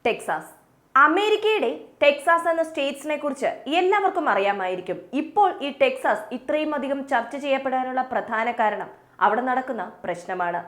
Texas. അമേരിക്കയുടെ Texas എന്ന സ്റ്റേറ്റ്സിനെ കുറിച്ച് എല്ലാവർക്കും അറിയാമായിരിക്കും. ഇപ്പോൾ ഈ ടെക്സാസ് ഇത്രയും അധികം ചർച്ച ചെയ്യപ്പെടാനുള്ള പ്രധാന കാരണം അവിടെ നടക്കുന്ന പ്രശ്നമാണ്.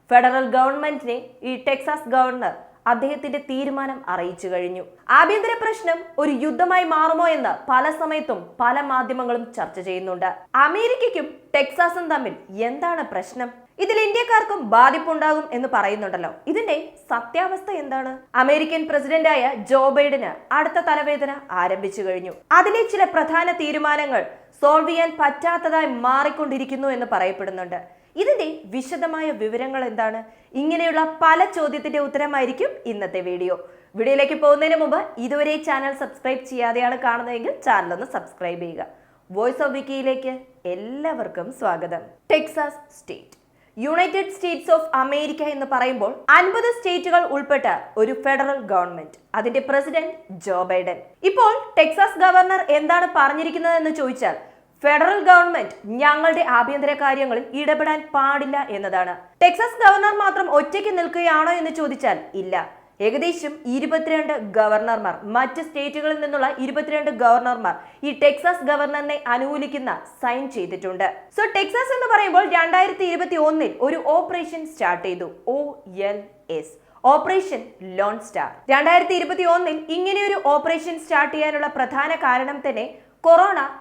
ഫെഡറൽ ഗവൺമെന്റിനെ ഈ ടെക്സാസ് ഗവർണർ അദ്ദേഹത്തിന്റെ തീരുമാനം അറിയിച്ചു കഴിഞ്ഞു. ആഭ്യന്തര പ്രശ്നം ഒരു യുദ്ധമായി മാറുമോ എന്ന് പല സമയത്തും പല മാധ്യമങ്ങളും ചർച്ച ചെയ്യുന്നുണ്ട്. അമേരിക്കയ്ക്കും ടെക്സാസും തമ്മിൽ എന്താണ് പ്രശ്നം? ഇതിൽ ഇന്ത്യക്കാർക്കും ബാധിപ്പുണ്ടാകും എന്ന് പറയുന്നുണ്ടല്ലോ. ഇതിന്റെ സത്യാവസ്ഥ എന്താണ്? അമേരിക്കൻ പ്രസിഡന്റായ ജോ ബൈഡന് അടുത്ത തലവേദന ആരംഭിച്ചു കഴിഞ്ഞു. അതിലെ ചില പ്രധാന തീരുമാനങ്ങൾ സോൾവ് ചെയ്യാൻ പറ്റാത്തതായി മാറിക്കൊണ്ടിരിക്കുന്നു എന്ന് പറയപ്പെടുന്നുണ്ട്. ഇതിന്റെ വിശദമായ വിവരങ്ങൾ എന്താണ്? ഇങ്ങനെയുള്ള പല ചോദ്യത്തിന്റെ ഉത്തരമായിരിക്കും ഇന്നത്തെ വീഡിയോയിലേക്ക് പോകുന്നതിന് മുമ്പ് ഇതുവരെ ചാനൽ സബ്സ്ക്രൈബ് ചെയ്യാതെയാണ് കാണുന്നതെങ്കിൽ ചാനൽ ഒന്ന് സബ്സ്ക്രൈബ് ചെയ്യുക. വോയിസ് ഓഫ് വിക്കിയിലേക്ക് എല്ലാവർക്കും സ്വാഗതം. Texas state United States of America എന്ന് പറയുമ്പോൾ 50 സ്റ്റേറ്റുകൾ ഉൾപ്പെട്ട ഒരു ഫെഡറൽ ഗവൺമെന്റ്, അതിന്റെ പ്രസിഡന്റ് ജോ ബൈഡൻ. ഇപ്പോൾ ടെക്സാസ് ഗവർണർ എന്താണ് പറഞ്ഞിരിക്കുന്നത് എന്ന് ചോദിച്ചാൽ, ഫെഡറൽ ഗവൺമെന്റ് ഞങ്ങളുടെ ആഭ്യന്തര കാര്യങ്ങളിൽ ഇടപെടാൻ പാടില്ല എന്നതാണ്. ടെക്സാസ് ഗവർണർ മാത്രം ഒറ്റയ്ക്ക് നിൽക്കുകയാണോ എന്ന് ചോദിച്ചാൽ ഇല്ല. ഏകദേശം 22 ഗവർണർമാർ, മറ്റ് സ്റ്റേറ്റുകളിൽ നിന്നുള്ള 22 ഗവർണർമാർ ഈ ടെക്സാസ് ഗവർണറിനെ അനുകൂലിക്കുന്ന സൈൻ ചെയ്തിട്ടുണ്ട്. സോ ടെക്സാസ് എന്ന് പറയുമ്പോൾ 2021 ഒരു ഓപ്പറേഷൻ സ്റ്റാർട്ട് ചെയ്തു. OLS, operation loan star. 2021 ഇങ്ങനെയൊരു ഓപ്പറേഷൻ സ്റ്റാർട്ട് ചെയ്യാനുള്ള പ്രധാന കാരണം തന്നെ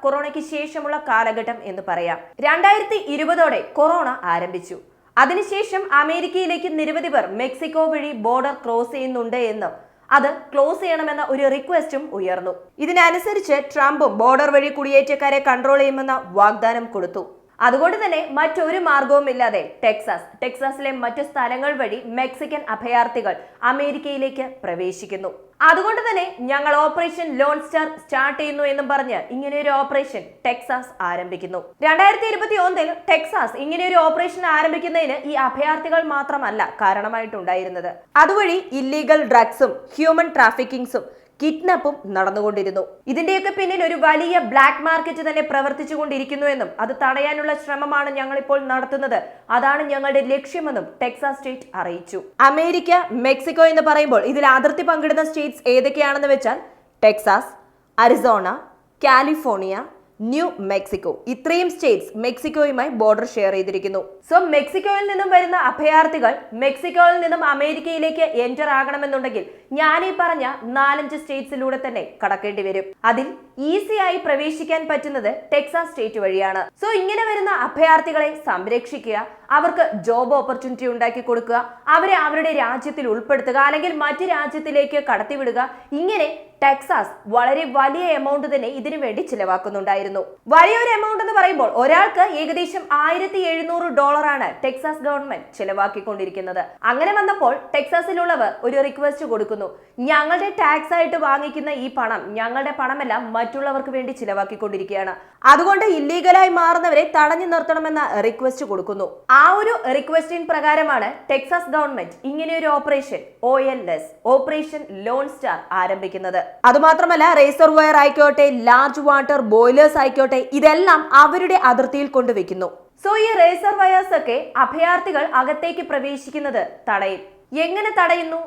കൊറോണയ്ക്ക് ശേഷമുള്ള കാലഘട്ടം എന്ന് പറയാം. 2020 കൊറോണ ആരംഭിച്ചു. അതിനുശേഷം അമേരിക്കയിലേക്ക് നിരവധി പേർ മെക്സിക്കോ വഴി ബോർഡർ ക്രോസ് ചെയ്യുന്നുണ്ട് എന്നും അത് ക്ലോസ് ചെയ്യണമെന്ന ഒരു റിക്വസ്റ്റും ഉയർന്നു. ഇതിനനുസരിച്ച് ട്രംപും ബോർഡർ വഴി കുടിയേറ്റക്കാരെ കൺട്രോൾ ചെയ്യുമെന്ന വാഗ്ദാനം കൊടുത്തു. അതുകൊണ്ട് തന്നെ മറ്റൊരു മാർഗവുമില്ലാതെ ടെക്സാസിലെ മറ്റു സ്ഥലങ്ങൾ വഴി മെക്സിക്കൻ അഭയാർത്ഥികൾ അമേരിക്കയിലേക്ക് പ്രവേശിക്കുന്നു. അതുകൊണ്ട് തന്നെ ഞങ്ങൾ ഓപ്പറേഷൻ ലോൺ സ്റ്റാർ സ്റ്റാർട്ട് ചെയ്യുന്നു എന്നും പറഞ്ഞ് ഇങ്ങനെയൊരു ഓപ്പറേഷൻ ടെക്സാസ് ആരംഭിക്കുന്നു. 2021 ടെക്സാസ് ഇങ്ങനെയൊരു ഓപ്പറേഷൻ ആരംഭിക്കുന്നതിന് ഈ അഭയാർത്ഥികൾ മാത്രമല്ല കാരണമായിട്ടുണ്ടായിരുന്നത്. അതുവഴി ഇല്ലീഗൽ ഡ്രഗ്സും ഹ്യൂമൻ ട്രാഫിക്കിംഗ്സും കിഡ്നാപ്പും നടന്നുകൊണ്ടിരുന്നു. ഇതിന്റെയൊക്കെ പിന്നിൽ ഒരു വലിയ ബ്ലാക്ക് മാർക്കറ്റ് തന്നെ പ്രവർത്തിച്ചുകൊണ്ടിരിക്കുന്നു എന്നും അത് തടയാനുള്ള ശ്രമമാണ് ഞങ്ങൾ ഇപ്പോൾ നടത്തുന്നത്, അതാണ് ഞങ്ങളുടെ ലക്ഷ്യമെന്നും ടെക്സാസ് സ്റ്റേറ്റ് അറിയിച്ചു. അമേരിക്ക, മെക്സിക്കോ എന്ന് പറയുമ്പോൾ ഇതിൽ അതിർത്തി പങ്കിടുന്ന സ്റ്റേറ്റ്സ് ഏതൊക്കെയാണെന്ന് വെച്ചാൽ Texas, Arizona, California, new Mexico, ഇത്രയും സ്റ്റേറ്റ്സ് മെക്സിക്കോയുമായി ബോർഡർ ഷെയർ ചെയ്തിരിക്കുന്നു. സോ മെക്സിക്കോയിൽ നിന്നും വരുന്ന അഭയാർത്ഥികൾ മെക്സിക്കോയിൽ നിന്നും അമേരിക്കയിലേക്ക് എൻറ്റർ ആകണമെന്നുണ്ടെങ്കിൽ ഞാൻ ഈ പറഞ്ഞ 4-5 സ്റ്റേറ്റ്സിലൂടെ തന്നെ കടക്കേണ്ടി വരും. അതിൽ ഈസിയായി പ്രവേശിക്കാൻ പറ്റുന്നത് ടെക്സാസ് സ്റ്റേറ്റ് വഴിയാണ്. സോ ഇങ്ങനെ വരുന്ന അഭയാർത്ഥികളെ സംരക്ഷിക്കുക, അവർക്ക് ജോബ് ഓപ്പർച്യൂണിറ്റി ഉണ്ടാക്കി കൊടുക്കുക, അവരെ അവരുടെ രാജ്യത്തിൽ ഉൾപ്പെടുത്തുക, അല്ലെങ്കിൽ മറ്റു രാജ്യത്തിലേക്ക് കടത്തിവിടുക. ഇങ്ങനെ ടെക്സാസ് വളരെ വലിയ എമൗണ്ട് തന്നെ ഇതിനു വേണ്ടി ചിലവാക്കുന്നുണ്ടായിരുന്നു. വലിയൊരു എമൗണ്ട് എന്ന് പറയുമ്പോൾ ഒരാൾക്ക് ഏകദേശം $1700 ടെക്സാസ് ഗവൺമെന്റ് ചിലവാക്കിക്കൊണ്ടിരിക്കുന്നത്. അങ്ങനെ വന്നപ്പോൾ ടെക്സാസിലുള്ളവർ ഒരു റിക്വസ്റ്റ് കൊടുക്കുന്നു, ഞങ്ങളുടെ ടാക്സ് ആയിട്ട് വാങ്ങിക്കുന്ന ഈ പണം ഞങ്ങളുടെ പണമല്ല, മറ്റുള്ളവർക്ക് വേണ്ടി ചിലവാക്കിക്കൊണ്ടിരിക്കുകയാണ്. അതുകൊണ്ട് ഇല്ലീഗലായി മാറുന്നവരെ തടഞ്ഞു നിർത്തണമെന്ന റിക്വസ്റ്റ് കൊടുക്കുന്നു. ആ ഒരു റിക്വസ്റ്റിന് പ്രകാരമാണ് ടെക്സാസ് ഗവൺമെന്റ് ഇങ്ങനെയൊരു operation OLS, operation loan star ആരംഭിക്കുന്നത്. അതുമാത്രമല്ല, റേസർവോയർ ആയിക്കോട്ടെ, ലാർജ് വാട്ടർ ബോയിലേഴ്സ് ആയിക്കോട്ടെ, ഇതെല്ലാം അവരുടെ അതിർത്തിയിൽ കൊണ്ടുവയ്ക്കുന്നു. സോ ഈ റേസർവോയേഴ്സ് ഒക്കെ അഭയാർത്ഥികൾ അകത്തേക്ക് പ്രവേശിക്കുന്നത് തടയും. എങ്ങനെ തടയുന്നു?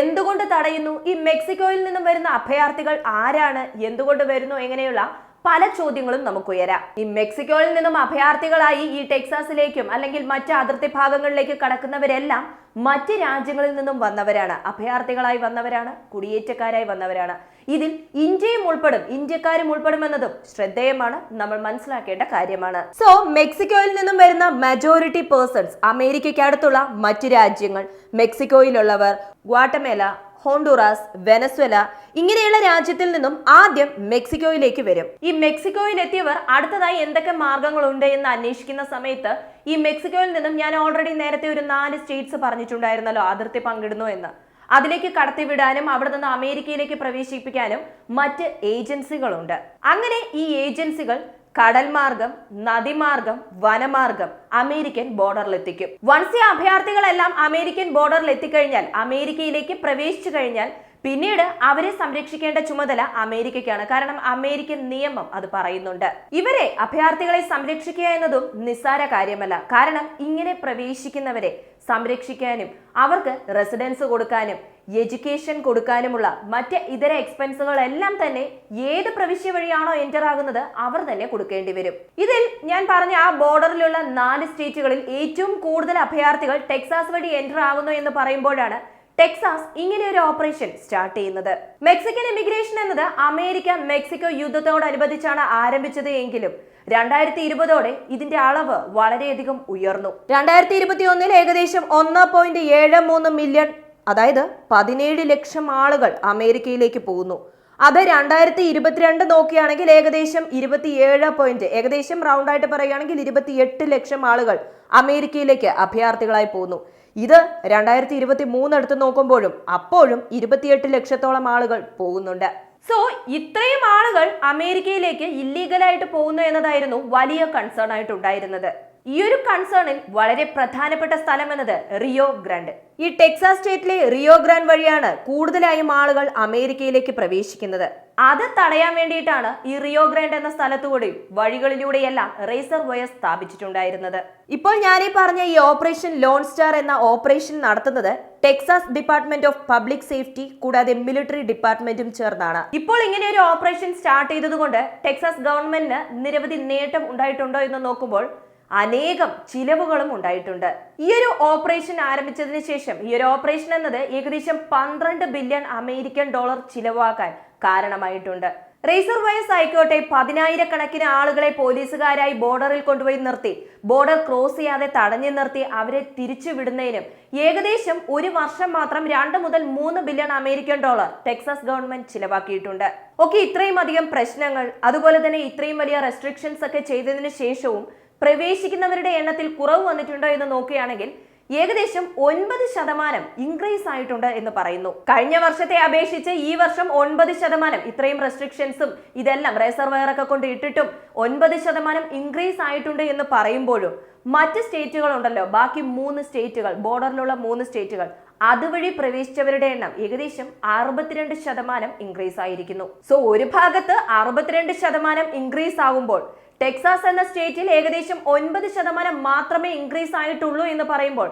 എന്തുകൊണ്ട് തടയുന്നു? ഈ മെക്സിക്കോയിൽ നിന്നും വരുന്ന അഭയാർത്ഥികൾ ആരാണ്? എന്തുകൊണ്ട് വരുന്നു? എങ്ങനെയുള്ള പല ചോദ്യങ്ങളും നമുക്ക് ഉയരാം. ഈ മെക്സിക്കോയിൽ നിന്നും അഭയാർത്ഥികളായി ഈ ടെക്സാസിലേക്കും അല്ലെങ്കിൽ മറ്റ് അതിർത്തി ഭാഗങ്ങളിലേക്ക് കടക്കുന്നവരെല്ലാം മറ്റ് രാജ്യങ്ങളിൽ നിന്നും വന്നവരാണ്, അഭയാർത്ഥികളായി വന്നവരാണ്, കുടിയേറ്റക്കാരായി വന്നവരാണ്. ഇതിൽ ഇന്ത്യയും ഉൾപ്പെടും, ഇന്ത്യക്കാരും ഉൾപ്പെടുമെന്നതും ശ്രദ്ധേയമാണ്, നമ്മൾ മനസ്സിലാക്കേണ്ട കാര്യമാണ്. സോ മെക്സിക്കോയിൽ നിന്നും വരുന്ന മജോറിറ്റി പേഴ്സൺസ് അമേരിക്കയ്ക്ക് അടുത്തുള്ള മറ്റു രാജ്യങ്ങൾ, മെക്സിക്കോയിലുള്ളവർ ഗ്വാട്ടമേല, ഹോണ്ടുറാസ്, വെനസ്വേല, ഇങ്ങനെയുള്ള രാജ്യത്തിൽ നിന്നും ആദ്യം മെക്സിക്കോയിലേക്ക് വരും. ഈ മെക്സിക്കോയിൽ എത്തിയവർ അടുത്തതായി എന്തൊക്കെ മാർഗങ്ങളുണ്ട് എന്ന് അന്വേഷിക്കുന്ന സമയത്ത് ഈ മെക്സിക്കോയിൽ നിന്നും ഞാൻ ഓൾറെഡി നേരത്തെ ഒരു 4 സ്റ്റേറ്റ്സ് പറഞ്ഞിട്ടുണ്ടായിരുന്നല്ലോ അതിർത്തി പങ്കിടുന്നു എന്ന്, അതിലേക്ക് കടത്തിവിടാനും അവിടെ നിന്ന് അമേരിക്കയിലേക്ക് പ്രവേശിപ്പിക്കാനും മറ്റ് ഏജൻസികളുണ്ട്. അങ്ങനെ ഈ ഏജൻസികൾ കടൽ മാർഗം, നദിമാർഗം, വനമാർഗം അമേരിക്കൻ ബോർഡറിൽ എത്തിക്കും. വൺസ് ഈ അഭയാർത്ഥികളെല്ലാം അമേരിക്കൻ ബോർഡറിൽ എത്തിക്കഴിഞ്ഞാൽ, അമേരിക്കയിലേക്ക് പ്രവേശിച്ചു കഴിഞ്ഞാൽ, പിന്നീട് അവരെ സംരക്ഷിക്കേണ്ട ചുമതല അമേരിക്കയ്ക്കാണ്. കാരണം അമേരിക്കൻ നിയമം അത് പറയുന്നുണ്ട്. ഇവരെ അഭയാർത്ഥികളെ സംരക്ഷിക്കുക എന്നതും നിസ്സാര കാര്യമല്ല. കാരണം ഇങ്ങനെ പ്രവേശിക്കുന്നവരെ സംരക്ഷിക്കാനും അവർക്ക് റെസിഡൻസ് കൊടുക്കാനും എഡ്യൂക്കേഷൻ കൊടുക്കാനുമുള്ള മറ്റ് ഇതര എക്സ്പെൻസുകളെല്ലാം തന്നെ ഏത് പ്രവിശ്യ വഴിയാണോ എൻ്റർ ആകുന്നത് അവർ തന്നെ കൊടുക്കേണ്ടി വരും. ഇതിൽ ഞാൻ പറഞ്ഞ ആ ബോർഡറിലുള്ള 4 സ്റ്റേറ്റുകളിൽ ഏറ്റവും കൂടുതൽ അഭയാർത്ഥികൾ ടെക്സാസ് വഴി എൻ്റർ ആകുന്നു എന്ന് പറയുമ്പോഴാണ് ടെക്സാസ് ഇങ്ങനെ ഒരു ഓപ്പറേഷൻ സ്റ്റാർട്ട് ചെയ്യുന്നത്. മെക്സിക്കൻ ഇമിഗ്രേഷൻ എന്നത് അമേരിക്ക മെക്സിക്കോ യുദ്ധത്തോടനുബന്ധിച്ചാണ് ആരംഭിച്ചത് എങ്കിലും 2020ഓടെ ഇതിന്റെ അളവ് വളരെയധികം ഉയർന്നു. 2021 ഏകദേശം 1.73 മില്യൺ, അതായത് 17 ലക്ഷം ആളുകൾ അമേരിക്കയിലേക്ക് പോകുന്നു. അത് 2022 നോക്കുകയാണെങ്കിൽ ഏകദേശം 27 ഏകദേശം റൗണ്ട് ആയിട്ട് പറയുകയാണെങ്കിൽ 28 ലക്ഷം ആളുകൾ അമേരിക്കയിലേക്ക് അഭയാർത്ഥികളായി പോകുന്നു. ഇത് 2023 എടുത്ത് നോക്കുമ്പോഴും അപ്പോഴും 28 ലക്ഷത്തോളം ആളുകൾ പോകുന്നുണ്ട്. സോ ഇത്രയും ആളുകൾ അമേരിക്കയിലേക്ക് ഇല്ലീഗലായിട്ട് പോകുന്നു എന്നതായിരുന്നു വലിയ കൺസേൺ ആയിട്ടുണ്ടായിരുന്നത്. ഈ ഒരു കൺസേണിൽ വളരെ പ്രധാനപ്പെട്ട സ്ഥലം എന്നത് റിയോ ഗ്രാൻഡ്. ഈ ടെക്സാസ് സ്റ്റേറ്റിലെ റിയോ ഗ്രാൻഡ് വഴിയാണ് കൂടുതലായും ആളുകൾ അമേരിക്കയിലേക്ക് പ്രവേശിക്കുന്നത്. അത് തടയാൻ വേണ്ടിയിട്ടാണ് ഈ റിയോ ഗ്രാൻഡ് എന്ന സ്ഥലത്തുകൂടി വഴികളിലൂടെയെല്ലാം റേസർ വയർ സ്ഥാപിച്ചിട്ടുണ്ടായിരുന്നത്. ഇപ്പോൾ ഞാനീ പറഞ്ഞ ഈ ഓപ്പറേഷൻ ലോൺ സ്റ്റാർ എന്ന ഓപ്പറേഷൻ നടത്തുന്നത് Texas department of public safety കൂടാതെ മിലിറ്ററി ഡിപ്പാർട്ട്മെന്റും ചേർന്നാണ്. ഇപ്പോൾ ഇങ്ങനെ ഒരു ഓപ്പറേഷൻ സ്റ്റാർട്ട് ചെയ്തതുകൊണ്ട് ടെക്സാസ് ഗവൺമെന്റിന് നിരവധി നേട്ടം ഉണ്ടായിട്ടുണ്ടോ എന്ന് നോക്കുമ്പോൾ അനേകം ചിലവുകളും ഉണ്ടായിട്ടുണ്ട്. ഈ ഒരു ഓപ്പറേഷൻ ആരംഭിച്ചതിന് ശേഷം ഈ ഒരു ഓപ്പറേഷൻ എന്നത് ഏകദേശം 12 ബില്യൺ അമേരിക്കൻ ഡോളർ ചിലവാക്കാൻ കാരണമായിട്ടുണ്ട്. റേസർ വയേഴ്സ് ആയിക്കോട്ടെ 10,000 ആളുകളെ പോലീസുകാരായി ബോർഡറിൽ കൊണ്ടുപോയി നിർത്തി ബോർഡർ ക്രോസ് ചെയ്യാതെ തടഞ്ഞു നിർത്തി അവരെ തിരിച്ചു വിടുന്നതിനും ഏകദേശം ഒരു വർഷം മാത്രം 2 മുതൽ 3 billion American dollar Texas government ചിലവാക്കിയിട്ടുണ്ട്. ഓക്കെ, ഇത്രയും അധികം പ്രശ്നങ്ങൾ അതുപോലെ തന്നെ ഇത്രയും വലിയ റെസ്ട്രിക്ഷൻസ് ഒക്കെ ചെയ്തതിനു ശേഷവും പ്രവേശിക്കുന്നവരുടെ എണ്ണത്തിൽ കുറവ് വന്നിട്ടുണ്ടോ എന്ന് നോക്കുകയാണെങ്കിൽ ഏകദേശം 9% ഇൻക്രീസ് ആയിട്ടുണ്ട് എന്ന് പറയുന്നു. കഴിഞ്ഞ വർഷത്തെ അപേക്ഷിച്ച് ഈ വർഷം 9% ഇത്രയും റെസ്ട്രിക്ഷൻസും ഇതെല്ലാം റേസർ വയർ ഒക്കെ കൊണ്ട് ഇട്ടിട്ടും 9% ഇൻക്രീസ് ആയിട്ടുണ്ട് എന്ന് പറയുമ്പോഴും മറ്റ് സ്റ്റേറ്റുകളുണ്ടല്ലോ, ബാക്കി 3 സ്റ്റേറ്റുകൾ, ബോർഡറിലുള്ള 3 സ്റ്റേറ്റുകൾ, അതുവഴി പ്രവേശിച്ചവരുടെ എണ്ണം ഏകദേശം 62% ഇൻക്രീസ് ആയിരിക്കുന്നു. സോ ഒരു ഭാഗത്ത് 62% ഇൻക്രീസ് ആകുമ്പോൾ ടെക്സാസ് എന്ന സ്റ്റേറ്റിൽ ഏകദേശം 9% മാത്രമേ ഇൻക്രീസ് ആയിട്ടുള്ളൂ എന്ന് പറയുമ്പോൾ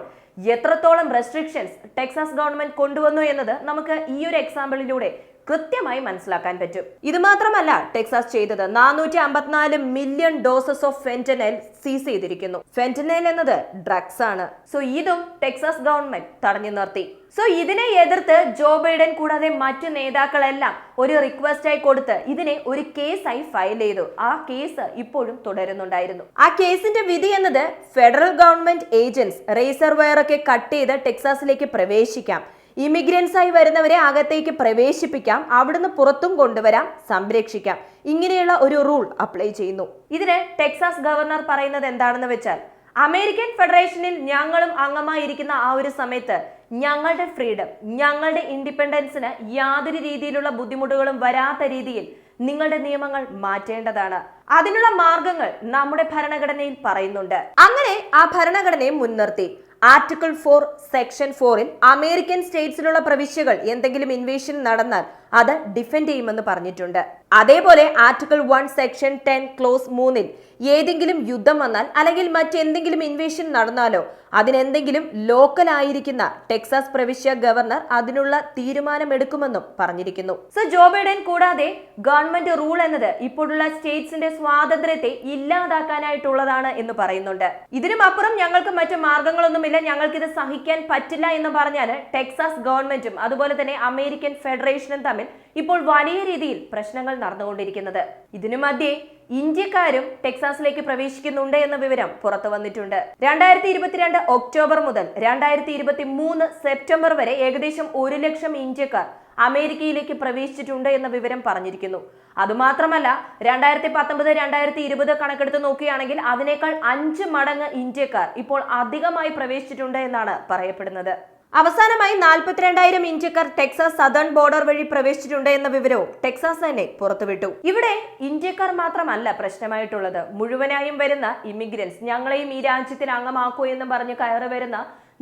എത്രത്തോളം റെസ്ട്രിക്ഷൻസ് ടെക്സാസ് ഗവൺമെന്റ് കൊണ്ടുവന്നു എന്നത് നമുക്ക് ഈ ഒരു എക്സാമ്പിളിലൂടെ കൃത്യമായി മനസ്സിലാക്കാൻ പറ്റും. ഇത് മാത്രമല്ല ടെക്സാസ് ചെയ്തത് 454 മില്യൺ ഡോസസ് ഓഫ് ഫെന്റനൈൽ സീസ് ചെയ്തിരിക്കുന്നു. ഫെന്റനൈൽ എന്നത് ഡ്രഗ്സ് ആണ്. സോ ഇതും ടെക്സാസ് ഗവൺമെന്റ് തടഞ്ഞു നിർത്തി. സോ ഇതിനെ എതിർത്ത് ജോ ബൈഡൻ കൂടാതെ മറ്റു നേതാക്കളെല്ലാം ഒരു റിക്വസ്റ്റ് ആയി കൊടുത്ത് ഇതിനെ ഒരു കേസായി ഫയൽ ചെയ്തു. ആ കേസ് ഇപ്പോഴും തുടരുന്നുണ്ടായിരുന്നു. ആ കേസിന്റെ വിധി എന്നത് federal government agents razor wire ഒക്കെ കട്ട് ചെയ്ത് ടെക്സാസിലേക്ക് പ്രവേശിക്കാം, ഇമിഗ്രൻസ് ആയി വരുന്നവരെ അകത്തേക്ക് പ്രവേശിപ്പിക്കാം, അവിടുന്ന് പുറത്തും കൊണ്ടുവരാം, സംരക്ഷിക്കാം, ഇങ്ങനെയുള്ള ഒരു റൂൾ അപ്ലൈ ചെയ്യുന്നു. ഇതിന് ടെക്സാസ് ഗവർണർ പറയുന്നത് എന്താണെന്ന് വെച്ചാൽ അമേരിക്കൻ ഫെഡറേഷനിൽ ഞങ്ങളും അംഗമായിരിക്കുന്ന ആ ഒരു സമയത്ത് ഞങ്ങളുടെ ഫ്രീഡം, ഞങ്ങളുടെ ഇൻഡിപെൻഡൻസിന് യാതൊരു രീതിയിലുള്ള ബുദ്ധിമുട്ടുകളും വരാത്ത രീതിയിൽ നിങ്ങളുടെ നിയമങ്ങൾ മാറ്റേണ്ടതാണ്. അതിനുള്ള മാർഗങ്ങൾ നമ്മുടെ ഭരണഘടനയിൽ പറയുന്നുണ്ട്. അങ്ങനെ ആ ഭരണഘടനയെ മുൻനിർത്തി ആർട്ടിക്കിൾ 4 സെക്ഷൻ 4-ൽ അമേരിക്കൻ സ്റ്റേറ്റ്സിലുള്ള പ്രവിശ്യകൾ എന്തെങ്കിലും ഇൻവേഷൻ നടന്നാൽ അത് ഡിഫെൻഡ് ചെയ്യുമെന്ന് പറഞ്ഞിട്ടുണ്ട്. അതേപോലെ ആർട്ടിക്കിൾ 1 സെക്ഷൻ 10 ക്ലോസ് 3-ൽ ഏതെങ്കിലും യുദ്ധം വന്നാൽ അല്ലെങ്കിൽ മറ്റെന്തെങ്കിലും ഇൻവേഷൻ നടന്നാലോ അതിനെന്തെങ്കിലും ലോക്കൽ ആയിരിക്കുന്ന ടെക്സാസ് പ്രവിശ്യ ഗവർണർ അതിനുള്ള തീരുമാനമെടുക്കുമെന്നും പറഞ്ഞിരിക്കുന്നു. സോ ജോ ബൈഡൻ കൂടാതെ ഗവൺമെന്റ് റൂൾ എന്നത് ഇപ്പോഴുള്ള സ്റ്റേറ്റ്സിന്റെ സ്വാതന്ത്ര്യത്തെ ഇല്ലാതാക്കാനായിട്ടുള്ളതാണ് എന്ന് പറയുന്നുണ്ട്. ഇതിനും അപ്പുറം ഞങ്ങൾക്ക് മറ്റു മാർഗങ്ങളൊന്നുമില്ല, ഞങ്ങൾക്ക് ഇത് സഹിക്കാൻ പറ്റില്ല എന്ന് പറഞ്ഞാൽ ടെക്സാസ് ഗവൺമെന്റും അതുപോലെ തന്നെ അമേരിക്കൻ ഫെഡറേഷനും തമ്മിൽ ഇപ്പോൾ വലിയ രീതിയിൽ പ്രശ്നങ്ങൾ നടന്നുകൊണ്ടിരിക്കുന്നത്. ഇതിനു മധ്യേ ഇന്ത്യക്കാരും ടെക്സാസിലേക്ക് പ്രവേശിക്കുന്നുണ്ട് എന്ന വിവരം പുറത്തു വന്നിട്ടുണ്ട്. 2022 ഒക്ടോബർ മുതൽ 2023 സെപ്റ്റംബർ വരെ ഏകദേശം 1 ലക്ഷം ഇന്ത്യക്കാർ അമേരിക്കയിലേക്ക് പ്രവേശിച്ചിട്ടുണ്ട് എന്ന വിവരം പറഞ്ഞിരിക്കുന്നു. അതുമാത്രമല്ല 2019-2020 കണക്കെടുത്ത് നോക്കുകയാണെങ്കിൽ അതിനേക്കാൾ 5 മടങ്ങ് ഇന്ത്യക്കാർ ഇപ്പോൾ അധികമായി പ്രവേശിച്ചിട്ടുണ്ട് എന്നാണ് പറയപ്പെടുന്നത്. അവസാനമായി 42,000 ഇന്ത്യക്കാർ ടെക്സാസ് സദേൺ ബോർഡർ വഴി പ്രവേശിച്ചിട്ടുണ്ട് എന്ന വിവരവും ടെക്സാസ് തന്നെ പുറത്തുവിട്ടു. ഇവിടെ ഇന്ത്യക്കാർ മാത്രമല്ല പ്രശ്നമായിട്ടുള്ളത്, മുഴുവനായും വരുന്ന ഇമിഗ്രൻസ്, ഞങ്ങളെയും ഈ രാജ്യത്തിൽ അംഗമാക്കൂ എന്ന് പറഞ്ഞ് കയറി വരുന്ന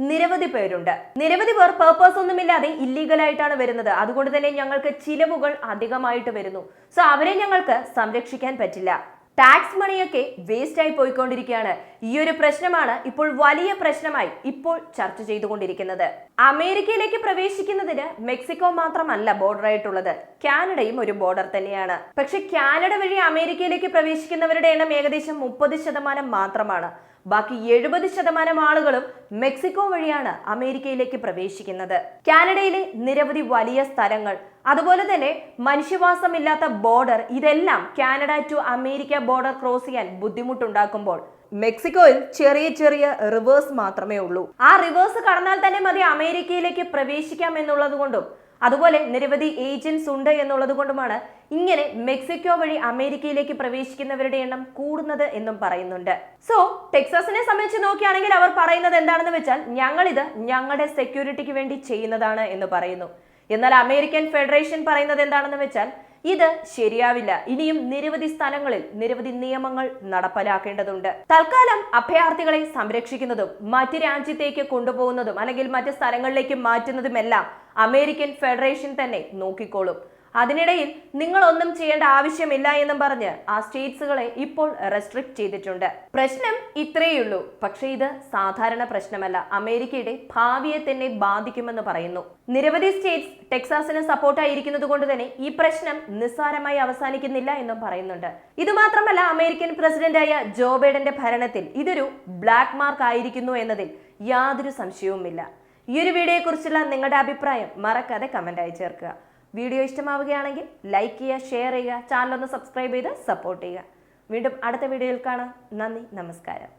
നിരവധി പേരുണ്ട്. നിരവധി പേർ പേർപ്പസ് ഒന്നുമില്ലാതെ ഇല്ലീഗലായിട്ടാണ് വരുന്നത്. അതുകൊണ്ട് തന്നെ ഞങ്ങൾക്ക് ചിലവുകൾ അധികമായിട്ട് വരുന്നു. സോ അവരെ ഞങ്ങൾക്ക് സംരക്ഷിക്കാൻ പറ്റില്ല. ടാക്സ് മണിയൊക്കെ വേസ്റ്റ് ആയി പോയിക്കൊണ്ടിരിക്കുകയാണ്. ഈ ഒരു പ്രശ്നമാണ് ഇപ്പോൾ വലിയ പ്രശ്നമായി ഇപ്പോൾ ചർച്ച ചെയ്തുകൊണ്ടിരിക്കുന്നത്. അമേരിക്കയിലേക്ക് പ്രവേശിക്കുന്നതിന് മെക്സിക്കോ മാത്രമല്ല ബോർഡർ ആയിട്ടുള്ളത്, കാനഡയും ഒരു ബോർഡർ തന്നെയാണ്. പക്ഷെ കാനഡ വഴി അമേരിക്കയിലേക്ക് പ്രവേശിക്കുന്നവരുടെ എണ്ണം ഏകദേശം 30% മാത്രമാണ്. ബാക്കി 70% ആളുകളും മെക്സിക്കോ വഴിയാണ് അമേരിക്കയിലേക്ക് പ്രവേശിക്കുന്നത്. കാനഡയിലെ നിരവധി വലിയ സ്ഥലങ്ങൾ, അതുപോലെ തന്നെ മനുഷ്യവാസമില്ലാത്ത ബോർഡർ, ഇതെല്ലാം Canada to America border cross ചെയ്യാൻ ബുദ്ധിമുട്ടുണ്ടാക്കുമ്പോൾ മെക്സിക്കോയിൽ ചെറിയ ചെറിയ റിവേഴ്സ് മാത്രമേ ഉള്ളൂ. ആ റിവേഴ്സ് കടന്നാൽ തന്നെ മതി അമേരിക്കയിലേക്ക് പ്രവേശിക്കാം എന്നുള്ളത് കൊണ്ടും അതുപോലെ നിരവധി ഏജൻസ് ഉണ്ട് എന്നുള്ളത് കൊണ്ടുമാണ് ഇങ്ങനെ മെക്സിക്കോ വഴി അമേരിക്കയിലേക്ക് പ്രവേശിക്കുന്നവരുടെ എണ്ണം കൂടുന്നത് എന്നും പറയുന്നുണ്ട്. സോ ടെക്സാസിനെ സംബന്ധിച്ച് നോക്കുകയാണെങ്കിൽ അവർ പറയുന്നത് എന്താണെന്ന് വെച്ചാൽ, ഞങ്ങളിത് ഞങ്ങളുടെ സെക്യൂരിറ്റിക്ക് വേണ്ടി ചെയ്യുന്നതാണ് എന്ന് പറയുന്നു. എന്നാൽ അമേരിക്കൻ ഫെഡറേഷൻ പറയുന്നത് എന്താണെന്ന് വെച്ചാൽ, ഇത് ശരിയാവില്ല, ഇനിയും നിരവധി സ്ഥലങ്ങളിൽ നിരവധി നിയമങ്ങൾ നടപ്പിലാക്കേണ്ടതുണ്ട്. തൽക്കാലം അഭയാർത്ഥികളെ സംരക്ഷിക്കുന്നതും മറ്റു രാജ്യത്തേക്ക് കൊണ്ടുപോകുന്നതും അല്ലെങ്കിൽ മറ്റു സ്ഥലങ്ങളിലേക്ക് മാറ്റുന്നതുമെല്ലാം അമേരിക്കൻ ഫെഡറേഷൻ തന്നെ നോക്കിക്കോളും. അതിനിടയിൽ നിങ്ങളൊന്നും ചെയ്യേണ്ട ആവശ്യമില്ല എന്നും പറഞ്ഞ് ആ സ്റ്റേറ്റ്സുകളെ ഇപ്പോൾ റെസ്ട്രിക്ട് ചെയ്തിട്ടുണ്ട്. പ്രശ്നം ഇത്രയുള്ളൂ. പക്ഷേ ഇത് സാധാരണ പ്രശ്നമല്ല, അമേരിക്കയുടെ ഭാവിയെ തന്നെ ബാധിക്കുമെന്ന് പറയുന്നു. നിരവധി സ്റ്റേറ്റ്സ് ടെക്സാസിന് സപ്പോർട്ടായിരിക്കുന്നത് കൊണ്ട് തന്നെ ഈ പ്രശ്നം നിസ്സാരമായി അവസാനിക്കുന്നില്ല എന്നും പറയുന്നുണ്ട്. ഇതുമാത്രമല്ല, അമേരിക്കൻ പ്രസിഡന്റായ ജോ ബൈഡന്റെ ഭരണത്തിൽ ഇതൊരു ബ്ലാക്ക് മാർക്ക് ആയിരിക്കുന്നു എന്നതിൽ യാതൊരു സംശയവുമില്ല. ഈ ഒരു വീഡിയോയെ കുറിച്ചുള്ള നിങ്ങളുടെ അഭിപ്രായം മറക്കാതെ കമന്റായി ചേർക്കുക. വീഡിയോ ഇഷ്ടമാവുകയാണെങ്കിൽ ലൈക്ക് ചെയ്യുക, ഷെയർ ചെയ്യുക, ചാനൽ ഒന്ന് സബ്സ്ക്രൈബ് ചെയ്ത് സപ്പോർട്ട് ചെയ്യുക. വീണ്ടും അടുത്ത വീഡിയോയിൽ കാണാം. നന്ദി, നമസ്കാരം.